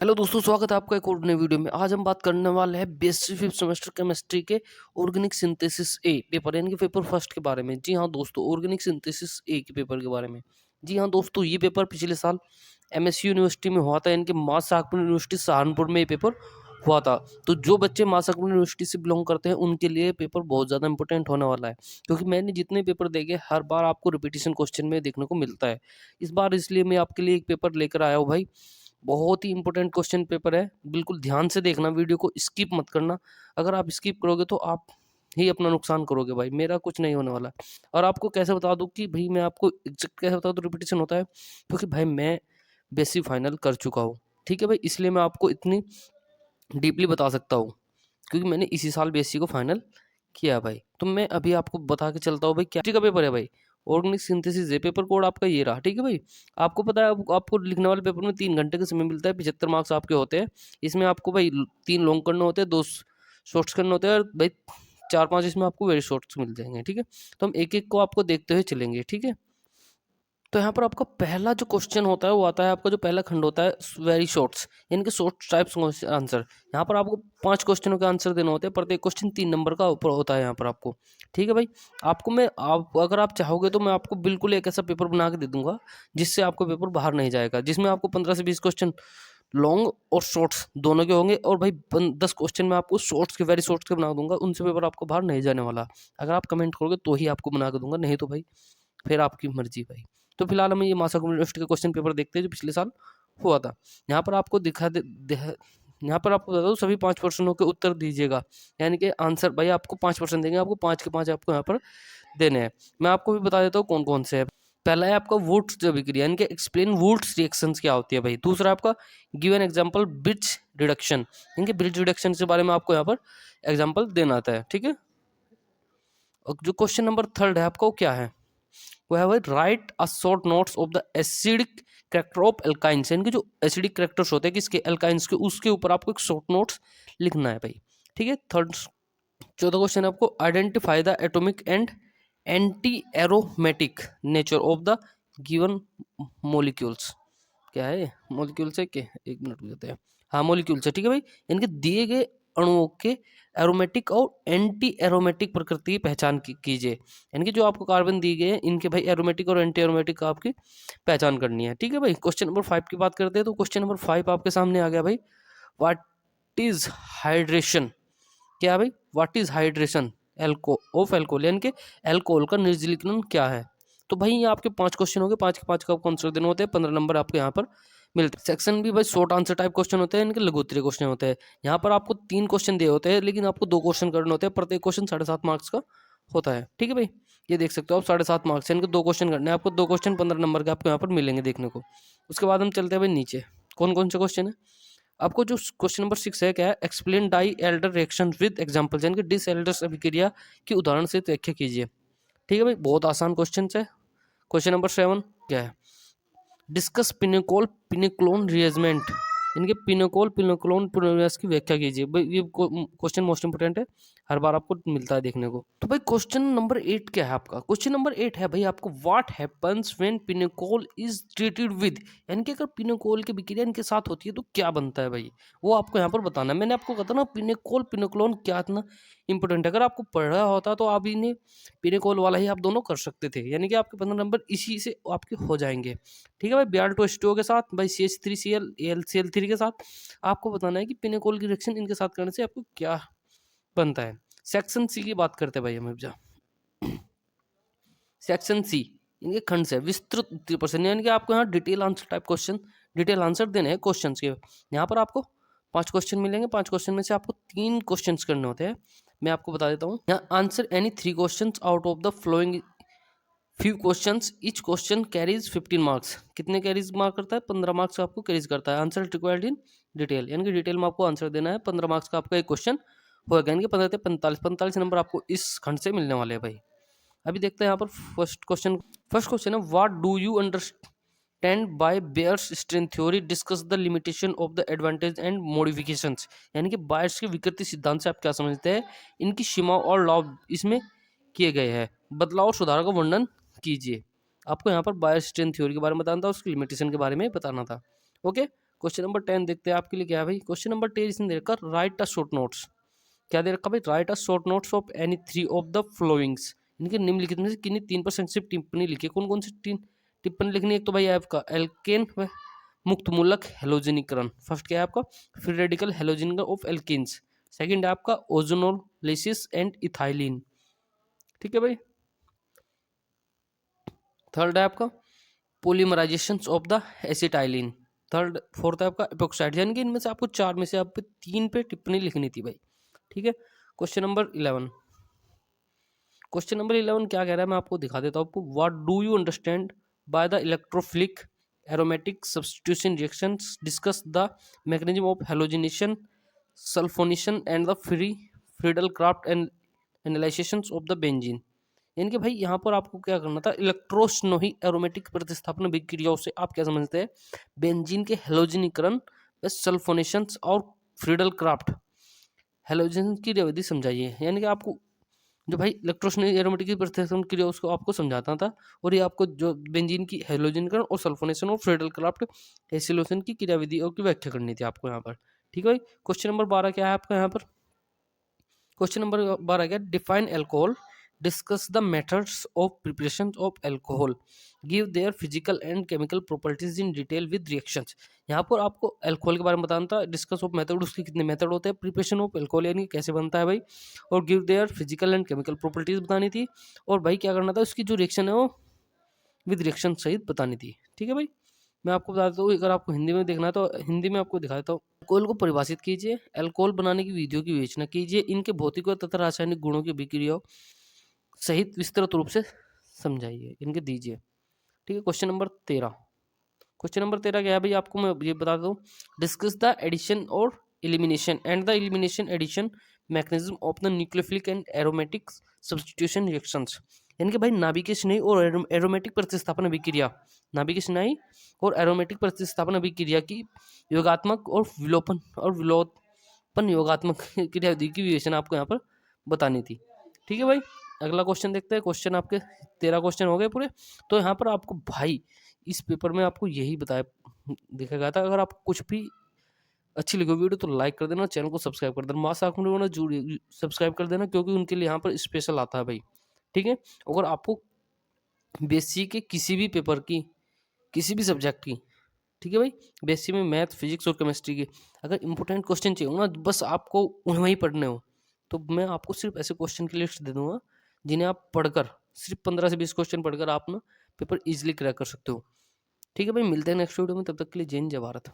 Hello दोस्तों, स्वागत है आपका एक और नई वीडियो में। आज हम बात करने वाले हैं बेसिक फिफ्थ सेमेस्टर केमिस्ट्री के ऑर्गेनिक सिंथेसिस ए पेपर यानी कि पेपर फर्स्ट के बारे में। जी हाँ दोस्तों, ऑर्गेनिक सिंथेसिस ए के पेपर के बारे में। जी हाँ दोस्तों, ये पेपर पिछले साल एमएसयू यूनिवर्सिटी में हुआ था, यानी कि मां साकपुर यूनिवर्सिटी सहारनपुर में ये पेपर हुआ था। तो जो बच्चे मां साकपुर यूनिवर्सिटी से बिलोंग करते हैं उनके लिए पेपर बहुत ज़्यादा इंपॉर्टेंट होने वाला है, क्योंकि मैंने जितने पेपर देखे हर बार आपको रिपीटिशन क्वेश्चन में देखने को मिलता है। इस बार इसलिए मैं आपके लिए एक पेपर लेकर आया हूँ भाई। बहुत ही इंपॉर्टेंट क्वेश्चन पेपर है, बिल्कुल ध्यान से देखना, वीडियो को स्किप मत करना। अगर आप स्किप करोगे तो आप ही अपना नुकसान करोगे भाई, मेरा कुछ नहीं होने वाला। और आपको कैसे बता दूं कि भाई मैं आपको एग्जैक्ट कैसे बता दूं रिपीटिशन होता है, क्योंकि भाई मैं बेसिक फाइनल कर चुका हूँ। ठीक है भाई, इसलिए मैं आपको इतनी डीपली बता सकता हूँ, क्योंकि मैंने इसी साल बेसिक को फाइनल किया है भाई। तो मैं अभी आपको बता के चलता हूँ भाई क्या का पेपर है भाई। ऑर्गेनिक सिंथेसिस है, पेपर कोड आपका ये रहा। ठीक है भाई, आपको पता है आपको लिखने वाले पेपर में 3 घंटे का समय मिलता है, 75 मार्क्स आपके होते हैं। इसमें आपको भाई 3 लॉन्ग करने होते हैं, 2 शॉर्ट्स करने होते हैं, और भाई 4-5 इसमें आपको वेरी शॉर्ट्स मिल जाएंगे। ठीक है, तो हम एक एक को आपको देखते हुए चलेंगे। ठीक है, तो यहाँ पर आपका पहला जो क्वेश्चन होता है वो आता है, आपका जो पहला खंड होता है वेरी शॉर्ट्स, यानी कि शॉर्ट टाइप्स आंसर। यहाँ पर आपको 5 क्वेश्चनों के आंसर देने होते हैं, प्रत्येक क्वेश्चन 3 नंबर का ऊपर होता है यहाँ पर आपको। ठीक है भाई, आपको मैं आप अगर आप चाहोगे तो मैं आपको बिल्कुल एक ऐसा पेपर बना के दे दूंगा जिससे आपको पेपर बाहर नहीं जाएगा, जिसमें आपको 15 से 20 क्वेश्चन लॉन्ग और शॉर्ट्स दोनों के होंगे, और भाई 10 क्वेश्चन मैं आपको शॉर्ट्स के वेरी शॉर्ट्स के बना दूंगा, उनसे पेपर आपको बाहर नहीं जाने वाला। अगर आप कमेंट करोगे तो ही आपको बना के दूंगा, नहीं तो भाई फिर आपकी मर्जी भाई। तो फिलहाल हम ये मासा यूनिवर्सिटी का क्वेश्चन पेपर देखते हैं जो पिछले साल हुआ था। यहाँ पर आपको यहाँ पर आपको बता दो, सभी 5 प्रश्नों के उत्तर दीजिएगा, यानी कि आंसर भाई आपको 5% देंगे, आपको 5 के 5 आपको यहाँ पर देने हैं। मैं आपको भी बता देता हूँ कौन कौन से है। पहला है आपका वुड्स अभिक्रिया, यानी कि एक्सप्लेन वुड्स रिएक्शंस क्या होती है भाई। दूसरा आपका give an example bridge reduction, यानी कि ब्रिज रिडक्शन के बारे में आपको यहाँ पर एग्जांपल देना आता है। ठीक है, और जो क्वेश्चन नंबर 3 है आपका वो क्या है, वो है भाई right a short notes of the acidic character of alkynes, यानी कि जो एसिडिक कैरेक्टर्स होते हैं किसके, एल्काइंस के, उसके ऊपर आपको एक शॉर्ट नोट्स लिखना है भाई। ठीक है, थर्ड 14 क्वेश्चन आपको identify the atomic and anti aromatic nature of the given molecules. क्या है मॉलिक्यूल्स है के, एक मिनट रुक जाते हैं। हाँ मॉलिक्यूल्स है। ठीक है भाई, इनके दिए गए अणुओं के एरोमेटिक और एंटी एरोमेटिक प्रकृति की पहचान कीजिए, यानी कि जो आपको कार्बन दिए गए हैं इनके भाई एरोमेटिक और एंटी एरोमेटिक का आपकी पहचान करनी है। ठीक है भाई, क्वेश्चन नंबर 5 की बात करते हैं, तो क्वेश्चन नंबर 5 आपके सामने आ गया भाई। व्हाट इज हाइड्रेशन, क्या भाई what is hydration of alcohol, यानी कि एल्कोहल का निर्जलीकरण क्या है। तो भाई ये आपके 5 क्वेश्चन हो गए, 5 के 5 का आपको आंसर देने होते हैं, 15 नंबर आपको यहाँ पर मिलते हैं। सेक्शन भी भाई शॉर्ट आंसर टाइप क्वेश्चन होते हैं, इनके लघु उत्तरीय क्वेश्चन होते हैं। यहाँ पर आपको 3 क्वेश्चन दिए होते हैं, लेकिन आपको 2 क्वेश्चन करने होते हैं, प्रत्येक क्वेश्चन 7.5 मार्क्स का होता है। ठीक है भाई, ये देख सकते हो आप 7.5 मार्क्स, इनके 2 क्वेश्चन करने हैं आपको, 2 क्वेश्चन 15 नंबर के आपको यहाँ पर मिलेंगे देखने को। उसके बाद हम चलते हैं भाई नीचे, कौन कौन से क्वेश्चन है। आपको जो क्वेश्चन नंबर 6 है क्या है, एक्सप्लेन डाई एल्डर रिएक्शन विद एग्जांपल्स, यानी कि डिस एल्डर्स अभिक्रिया की उदाहरण से व्याख्या कीजिए। ठीक है भाई, बहुत आसान क्वेश्चन है। क्वेश्चन नंबर 7 क्या है, डिस्कस पिनोकोल पिनोक्लोन रिएजमेंट, इनके पिनोकोल पिनोक्लोन प्रोनियास की व्याख्या कीजिए। भाई ये क्वेश्चन मोस्ट इंपोर्टेंट है, हर बार आपको मिलता है देखने को। तो भाई क्वेश्चन नंबर 8 क्या है आपका, क्वेश्चन नंबर 8 है भाई आपको what happens when pinacol is treated with, यानी कि अगर पिनोकोल की विक्रिया इनके साथ होती है तो क्या बनता है भाई, वो आपको यहाँ पर बताना है। मैंने आपको कहा था ना पिनोकोल पिनोक्लोन क्या इतना इंपॉर्टेंट है, अगर आपको पढ़ा होता तो आप इन्हें पिनोकोल वाला ही आप दोनों कर सकते थे, यानी कि आपके 15 नंबर इसी से आपके हो जाएंगे। ठीक है भाई, Br2H2O के साथ भाई CH3Cl AlCl3 के साथ आपको बताना है कि पिनोकोल की रिएक्शन इनके साथ करने से आपको क्या बनता है। सेक्शन सी की बात करते हैं भाई हम जा सेक्शन सी, इनके खंड से विस्तृत उत्तर प्रश्न, यानी कि आपको यहाँ detail answer type question, detail answer देने हैं क्वेश्चन के। यहाँ पर आपको 5 क्वेश्चन मिलेंगे, 5 क्वेश्चन में से आपको 3 क्वेश्चन करने होते हैं। मैं आपको बता देता हूँ, यहाँ answer any 3 question out of the flowing few questions, each question carries 15 marks, कितने कैरीज मार्क करता है, 15 मार्क्स आपको कैरीज करता है। आंसर रिक्वायर्ड इन डिटेल, यानी कि डिटेल में आपको आंसर देना है, 15 मार्क्स का आपका एक क्वेश्चन होगा, यानी कि 15 से 45 नंबर आपको इस खंड से मिलने वाले हैं भाई। अभी देखते हैं यहाँ पर फर्स्ट क्वेश्चन है what do you understand by Baeyer's strain theory, discuss the limitation of the advantage and modifications, यानी कि बायर्स के विकृति सिद्धांत से आप क्या समझते हैं, इनकी सीमा और लाभ इसमें किए गए हैं, बदलाव और सुधार का वर्णन कीजिए। आपको यहाँ पर बायर स्ट्रेंथ थ्योरी के बारे में बताना था, उसकी लिमिटेशन के बारे में बताना था। ओके, क्वेश्चन नंबर 10 देखते हैं आपके लिए क्या है भाई। क्वेश्चन नंबर 10 इसने दे रखा राइट अ शॉर्ट नोट्स। क्या दे रखा भाई, right a short notes of any 3 of the followings. इनके निम्नलिखित में से किन्हीं 3 पर संक्षिप्त टिप्पणी लिखी। कौन कौन सी टिप्पणी लिखनी है? एक तो भाई आपका एल्केन व मुक्त मूलक हेलोजनीकरण, फर्स्ट क्या है आपका फ्री रेडिकल हेलोजनीकरण ऑफ एल्केन्स, सेकंड है आपका ओजोनोलिसिस एंड इथाइलिन, ठीक है भाई। थर्ड है आपका polymerisation of the acetylene, fourth है आपका एपोक्साइड। यानी कि इनमें से आपको 4 में से आप 3 पे टिप्पणी लिखनी थी भाई, ठीक है। क्वेश्चन नंबर 11, क्वेश्चन नंबर 11 क्या कह रहा है मैं आपको दिखा देता हूँ आपको। What do you understand by the electrophilic aromatic substitution reactions, discuss the mechanism of halogenation sulphonation and the Friedel craft and analysation of the benzene. यानी कि भाई यहाँ पर आपको क्या करना था, इलेक्ट्रोस्नोही एरोमेटिक प्रतिस्थापन अभिक्रियाओं से आप क्या समझते हैं, बेंजीन के हेलोजनीकरण व सल्फोनेशन और फ्रीडल क्राफ्ट हेलोजन की क्रियाविधि समझाइए। यानी कि आपको जो भाई इलेक्ट्रोस्नोही एरोमेटिक की प्रतिस्थापन क्रिया उसको आपको समझाता था, और ये आपको जो बेंजीन की हेलोजनीकरण और सल्फोनेशन और फ्रीडल क्राफ्ट एसिलोशन की क्रियाविधियों की व्याख्या करनी थी आपको यहाँ पर, ठीक है भाई। क्वेश्चन नंबर 12 क्या है आपका यहाँ पर, क्वेश्चन नंबर 12 क्या, define alcohol, discuss the methods of preparation of alcohol, give their physical and chemical properties in detail with reactions. यहाँ पर आपको अल्कोहल के बारे में बताना था, डिस्कस ऑफ मेथड, उसके कितने मेथड होते हैं, प्रिपरेशन ऑफ एल्कोहल यानी कैसे बनता है भाई, और give their physical and chemical properties बतानी थी, और भाई क्या करना था, उसकी जो रिएक्शन है वो विद रिएक्शन सहित बतानी थी, ठीक है भाई। मैं आपको बता देता हूँ, अगर आपको हिंदी में देखना है तो हिंदी में आपको दिखा देता हूँ। अल्कोहल को परिभाषित कीजिए, अल्कोहल बनाने की विधियों की विवेचना कीजिए, इनके भौतिक तथा रासायनिक गुणों की अभिक्रियाओं सहित विस्तृत रूप से समझाइए, इनके दीजिए, ठीक है। क्वेश्चन नंबर 13, क्वेश्चन नंबर 13 क्या है भाई, आपको मैं ये बता दूं, डिस्कस द एडिशन और elimination and the elimination addition mechanism of the nucleophilic and aromatic substitution reactions. यानी कि भाई नाभिकीय स्नेही और एरोमेटिक प्रतिस्थापन अभिक्रिया, नाभिकीय स्नेही और एरोमेटिक प्रतिस्थापन अभिक्रिया की योगात्मक और विलोपन योगात्मक क्रियाविधि की विवेचना आपको यहाँ पर बतानी थी, ठीक है भाई। अगला क्वेश्चन देखते हैं, क्वेश्चन आपके 13 क्वेश्चन हो गए पूरे। तो यहाँ पर आपको भाई इस पेपर में आपको यही बताया देखा गया था। अगर आपको कुछ भी अच्छी लगी वीडियो तो लाइक कर देना, चैनल को सब्सक्राइब कर देना, मास आँखों में जरूर सब्सक्राइब कर देना, क्योंकि उनके लिए यहाँ पर स्पेशल आता है भाई, ठीक है। अगर आपको बीएससी के किसी भी पेपर की, किसी भी सब्जेक्ट की, ठीक है भाई, बीएससी में मैथ, फिजिक्स और केमिस्ट्री के अगर इंपॉर्टेंट क्वेश्चन चाहिए ना, बस आपको वहीं पढ़ने हो, तो मैं आपको सिर्फ ऐसे क्वेश्चन की लिस्ट दे दूंगा जिन्हें आप पढ़कर सिर्फ 15 से 20 क्वेश्चन पढ़कर आप ना पेपर इजीली क्रैक कर सकते हो, ठीक है भाई। मिलते हैं नेक्स्ट वीडियो में, तब तक के लिए जय हिंद जय भारत।